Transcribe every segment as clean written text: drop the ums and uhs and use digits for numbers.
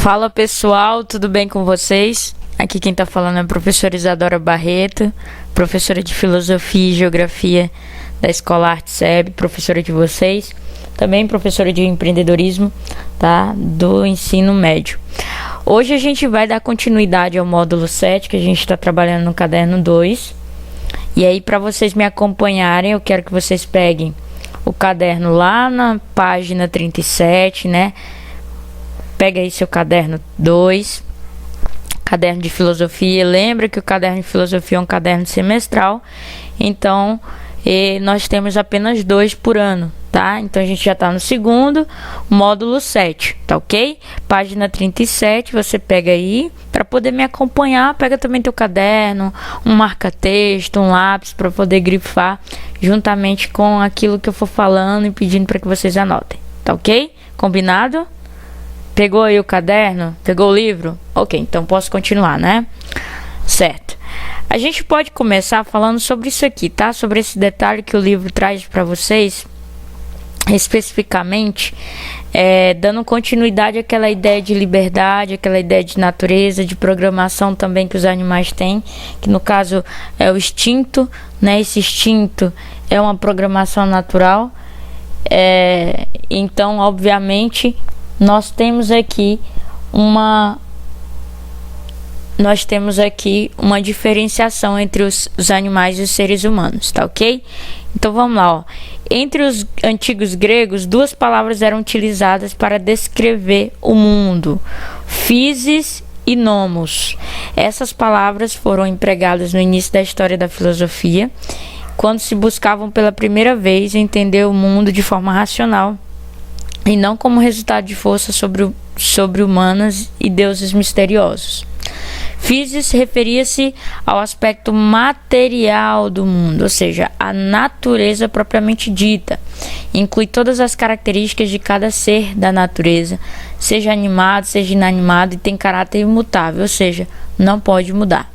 Fala pessoal, tudo bem com vocês? Aqui quem tá falando é a professora Isadora Barreto, professora de Filosofia e Geografia da Escola ArtSeb, professora de vocês, também professora de empreendedorismo, tá? Do ensino médio. Hoje a gente vai dar continuidade ao módulo 7, que a gente está trabalhando no caderno 2. E aí, para vocês me acompanharem, eu quero que vocês peguem o caderno lá na página 37, né? Pega aí seu caderno 2, caderno de filosofia. Lembra que o caderno de filosofia é um caderno semestral, então nós temos apenas 2 por ano, tá? Então a gente já está no segundo, módulo 7, tá ok? Página 37, você pega aí, para poder me acompanhar, pega também teu caderno, um marca-texto, um lápis, para poder grifar, juntamente com aquilo que eu for falando e pedindo para que vocês anotem, tá ok? Combinado? Pegou aí o caderno? Pegou o livro? Ok, então posso continuar, né? Certo. A gente pode começar falando sobre isso aqui, tá? Sobre esse detalhe que o livro traz para vocês, especificamente, dando continuidade àquela ideia de liberdade, aquela ideia de natureza, de programação também que os animais têm, que no caso é o instinto, né? Esse instinto é uma programação natural. Então, obviamente, nós temos aqui uma diferenciação entre os animais e os seres humanos, tá ok? Então vamos lá, ó. Entre os antigos gregos, 2 palavras eram utilizadas para descrever o mundo: physis e nomos. Essas palavras foram empregadas no início da história da filosofia, quando se buscavam pela primeira vez entender o mundo de forma racional, e não como resultado de forças sobre-humanas e deuses misteriosos. Physis referia-se ao aspecto material do mundo, ou seja, a natureza propriamente dita. Inclui todas as características de cada ser da natureza, seja animado, seja inanimado, e tem caráter imutável, ou seja, não pode mudar.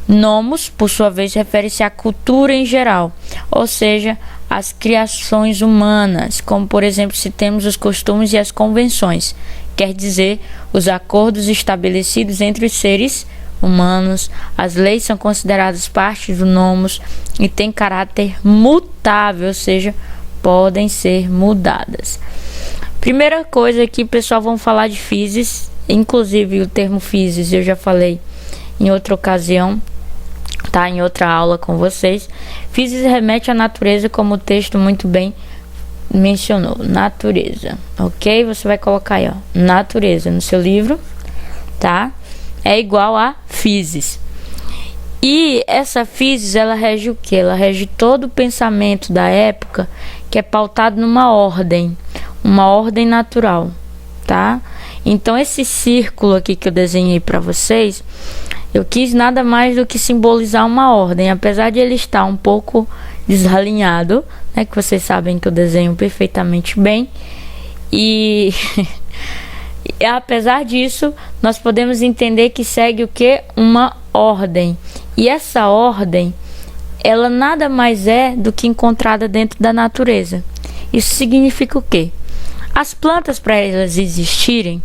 Nomos, por sua vez, refere-se à cultura em geral, ou seja, as criações humanas, como por exemplo, se temos os costumes e as convenções, quer dizer, os acordos estabelecidos entre os seres humanos. As leis são consideradas parte do nomos e têm caráter mutável, ou seja, podem ser mudadas. Primeira coisa aqui, pessoal, vamos falar de physis. Inclusive o termo physis eu já falei em outra ocasião, tá? Em outra aula com vocês. Physis remete à natureza, como o texto muito bem mencionou. Natureza, ok? Você vai colocar aí, ó, natureza no seu livro, tá? É igual a physis. E essa physis, ela rege o que? Ela rege todo o pensamento da época, que é pautado numa ordem natural, tá? Então esse círculo aqui que eu desenhei para vocês, eu quis nada mais do que simbolizar uma ordem, apesar de ele estar um pouco desalinhado, né, que vocês sabem que eu desenho perfeitamente bem, e apesar disso, nós podemos entender que segue o que? Uma ordem. E essa ordem, ela nada mais é do que encontrada dentro da natureza. Isso significa o quê? As plantas, para elas existirem,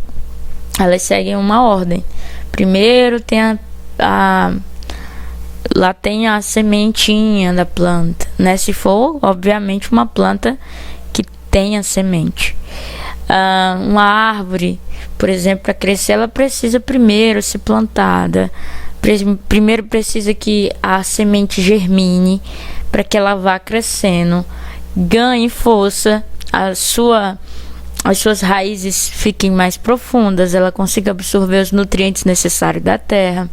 elas seguem uma ordem. Primeiro tem lá tem a sementinha da planta, né? Se for, obviamente, uma planta que tenha semente. Uma árvore, por exemplo, para crescer, ela precisa primeiro ser plantada. Primeiro precisa que a semente germine, para que ela vá crescendo, ganhe força, as suas raízes fiquem mais profundas, ela consiga absorver os nutrientes necessários da terra,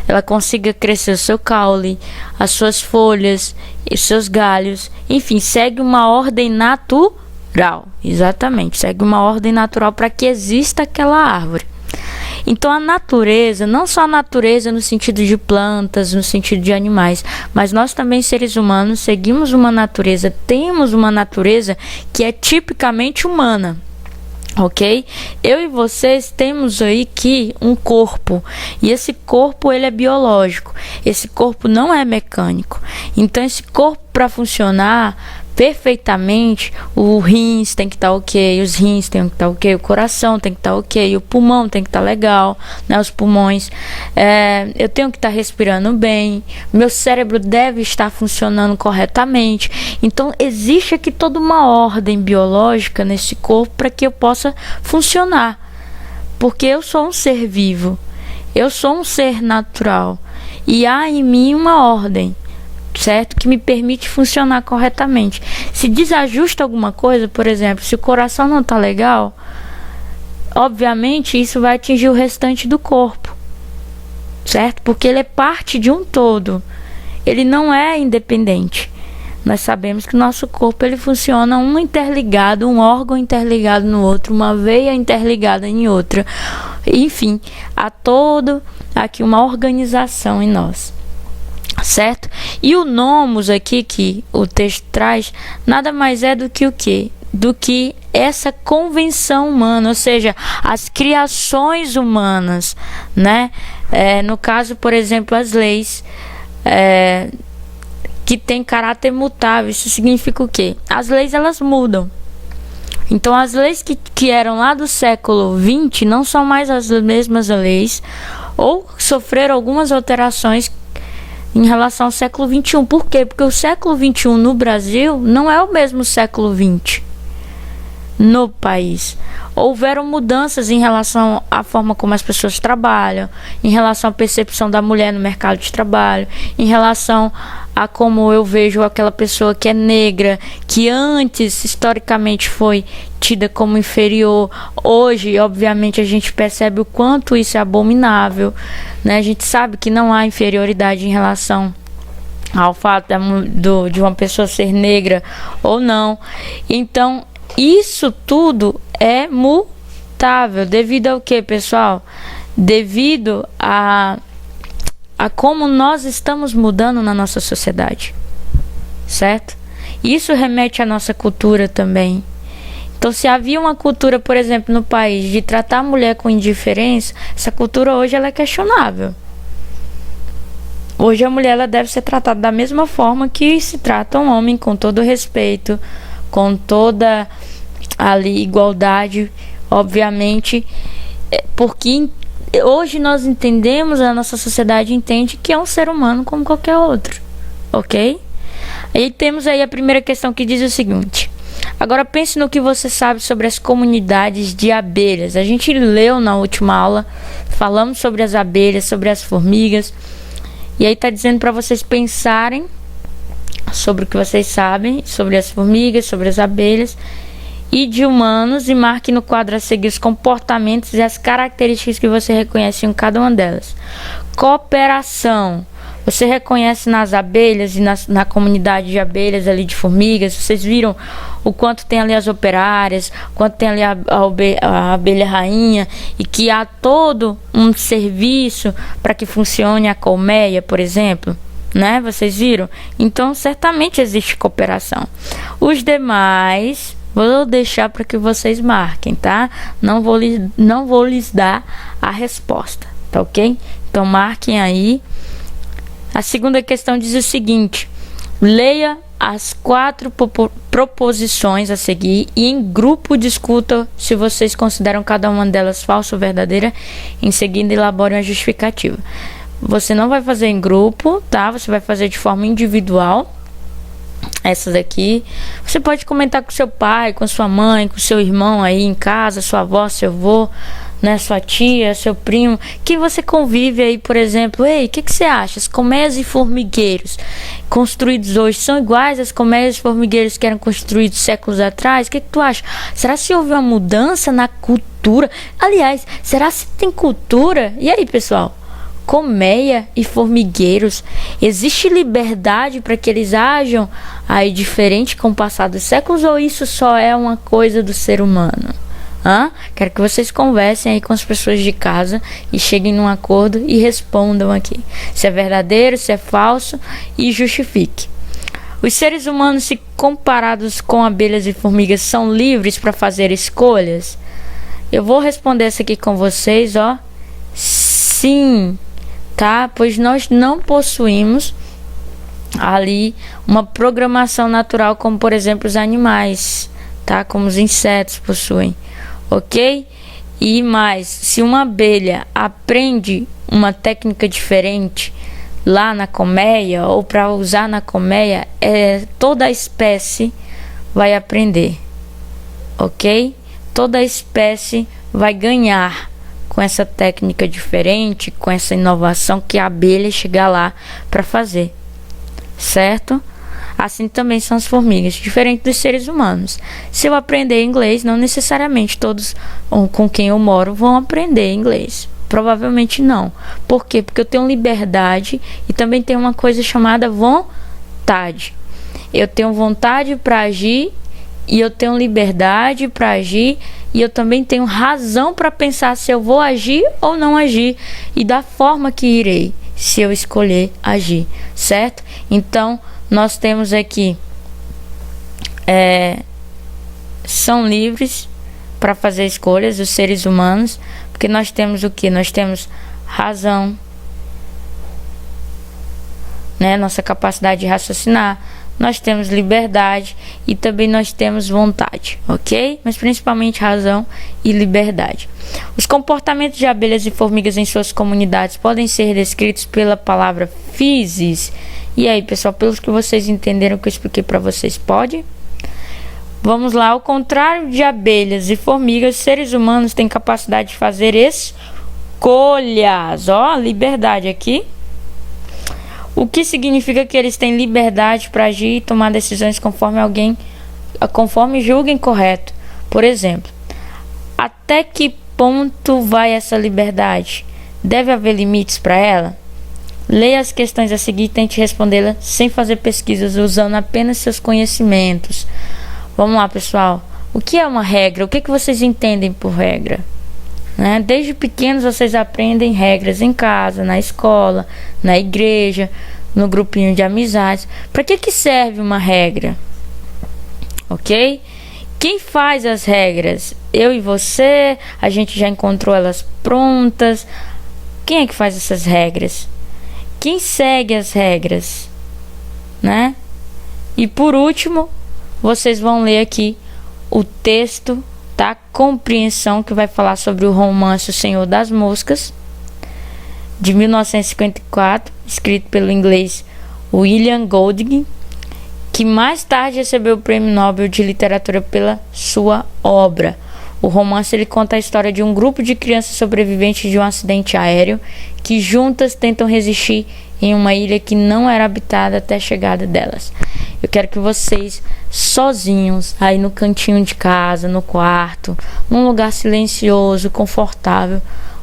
ela consiga crescer o seu caule, as suas folhas e seus galhos, enfim, segue uma ordem natural, exatamente, segue uma ordem natural para que exista aquela árvore. Então a natureza, não só a natureza no sentido de plantas, no sentido de animais, mas nós também, seres humanos, seguimos uma natureza, temos uma natureza que é tipicamente humana, ok? Eu e vocês temos aí que um corpo, e esse corpo ele é biológico, esse corpo não é mecânico. Então esse corpo, para funcionar, perfeitamente, o rins tem que estar ok, os rins tem que estar ok, o coração tem que estar ok, o pulmão tem que estar legal, né, os pulmões, eu tenho que estar respirando bem, meu cérebro deve estar funcionando corretamente. Então existe aqui toda uma ordem biológica nesse corpo para que eu possa funcionar, porque eu sou um ser vivo, eu sou um ser natural e há em mim uma ordem, certo? Que me permite funcionar corretamente. Se desajusta alguma coisa, por exemplo, se o coração não tá legal, obviamente isso vai atingir o restante do corpo, certo? Porque ele é parte de um todo, ele não é independente. Nós sabemos que o nosso corpo ele funciona um interligado, um órgão interligado no outro, uma veia interligada em outra, enfim, há todo aqui uma organização em nós, certo? E o nomos aqui que o texto traz nada mais é do que o quê? Do que essa convenção humana, ou seja, as criações humanas, né? No caso, por exemplo, as leis que têm caráter mutável. Isso significa o quê? As leis elas mudam. Então as leis que eram lá do século XX não são mais as mesmas leis, ou sofreram algumas alterações em relação ao século XXI. Por quê? Porque o século XXI no Brasil não é o mesmo século XX no país. Houveram mudanças em relação à forma como as pessoas trabalham, em relação à percepção da mulher no mercado de trabalho, em relação a como eu vejo aquela pessoa que é negra, que antes historicamente foi tida como inferior. Hoje, obviamente, a gente percebe o quanto isso é abominável, né? A gente sabe que não há inferioridade em relação ao fato de uma pessoa ser negra ou não. Então, isso tudo é mutável. Devido ao que, pessoal? Devido a como nós estamos mudando na nossa sociedade, certo? Isso remete à nossa cultura também. Então, se havia uma cultura, por exemplo, no país de tratar a mulher com indiferença, essa cultura hoje ela é questionável. Hoje a mulher ela deve ser tratada da mesma forma que se trata um homem, com todo respeito, com toda ali igualdade, obviamente, porque hoje nós entendemos, a nossa sociedade entende que é um ser humano como qualquer outro, ok? Aí temos aí a primeira questão que diz o seguinte: agora pense no que você sabe sobre as comunidades de abelhas. A gente leu na última aula, falamos sobre as abelhas, sobre as formigas, e aí está dizendo para vocês pensarem sobre o que vocês sabem sobre as formigas, sobre as abelhas e de humanos, e marque no quadro a seguir os comportamentos e as características que você reconhece em cada uma delas. Cooperação. Você reconhece nas abelhas e na comunidade de abelhas ali, de formigas, vocês viram o quanto tem ali as operárias, o quanto tem ali a abelha rainha, e que há todo um serviço para que funcione a colmeia, por exemplo, né? Vocês viram? Então, certamente existe cooperação. Os demais vou deixar para que vocês marquem, tá? Não vou lhes dar a resposta, tá ok? Então marquem aí. A segunda questão diz o seguinte: leia as 4 proposições a seguir e em grupo discuta se vocês consideram cada uma delas falsa ou verdadeira. Em seguida, elabore uma justificativa. Você não vai fazer em grupo, tá? Você vai fazer de forma individual. Essas aqui você pode comentar com seu pai, com sua mãe, com seu irmão aí em casa, sua avó, seu avô, né, sua tia, seu primo, que você convive aí, por exemplo. Ei, o que você acha? As colmeias e formigueiros construídos hoje são iguais às colmeias e formigueiros que eram construídos séculos atrás? O que tu acha? Será se houve uma mudança na cultura? Aliás, será se tem cultura? E aí, pessoal? Colmeia e formigueiros, existe liberdade para que eles ajam aí diferente com o passar dos séculos, ou isso só é uma coisa do ser humano? Quero que vocês conversem aí com as pessoas de casa e cheguem num acordo e respondam aqui se é verdadeiro, se é falso, e justifique. Os seres humanos, se comparados com abelhas e formigas, são livres para fazer escolhas? Eu vou responder essa aqui com vocês, ó. Sim, tá? Pois nós não possuímos ali uma programação natural, como por exemplo os animais, tá? Como os insetos possuem, ok? E mais, se uma abelha aprende uma técnica diferente lá na colmeia ou para usar na colmeia, toda a espécie vai aprender, ok? Toda a espécie vai ganhar com essa técnica diferente, com essa inovação que a abelha chega lá para fazer, certo? Assim também são as formigas, diferente dos seres humanos. Se eu aprender inglês, não necessariamente todos com quem eu moro vão aprender inglês. Provavelmente não. Por quê? Porque eu tenho liberdade e também tenho uma coisa chamada vontade. Eu tenho vontade para agir e eu tenho liberdade para agir e eu também tenho razão para pensar se eu vou agir ou não agir e da forma que irei, se eu escolher agir, certo? Então, nós temos aqui são livres para fazer escolhas, os seres humanos, porque nós temos o que? Nós temos razão, né? Nossa capacidade de raciocinar, nós temos liberdade e também nós temos vontade, ok? Mas principalmente razão e liberdade. Os comportamentos de abelhas e formigas em suas comunidades podem ser descritos pela palavra physis. E aí, pessoal, pelos que vocês entenderam que eu expliquei para vocês, pode? Vamos lá, ao contrário de abelhas e formigas, seres humanos têm capacidade de fazer escolhas. Ó, liberdade aqui. O que significa que eles têm liberdade para agir e tomar decisões conforme julguem correto. Por exemplo, até que ponto vai essa liberdade? Deve haver limites para ela? Leia as questões a seguir e tente respondê-las sem fazer pesquisas, usando apenas seus conhecimentos. Vamos lá, pessoal. O que é uma regra? O que vocês entendem por regra? Né? Desde pequenos vocês aprendem regras em casa, na escola, na igreja, no grupinho de amizades. Para que serve uma regra? Ok? Quem faz as regras? Eu e você? A gente já encontrou elas prontas? Quem é que faz essas regras? Quem segue as regras? Né? E por último, vocês vão ler aqui o texto da compreensão, que vai falar sobre o romance O Senhor das Moscas, de 1954, escrito pelo inglês William Golding, que mais tarde recebeu o Prêmio Nobel de Literatura pela sua obra. O romance ele conta a história de um grupo de crianças sobreviventes de um acidente aéreo que juntas tentam resistir em uma ilha que não era habitada até a chegada delas. Eu quero que vocês, sozinhos, aí no cantinho de casa, no quarto, num lugar silencioso, confortável,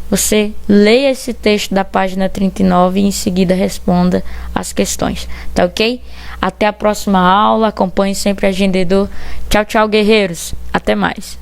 você leia esse texto da página 39 e em seguida responda as questões, tá ok? Até a próxima aula, acompanhe sempre a Agenda Edu. Tchau, tchau, guerreiros. Até mais.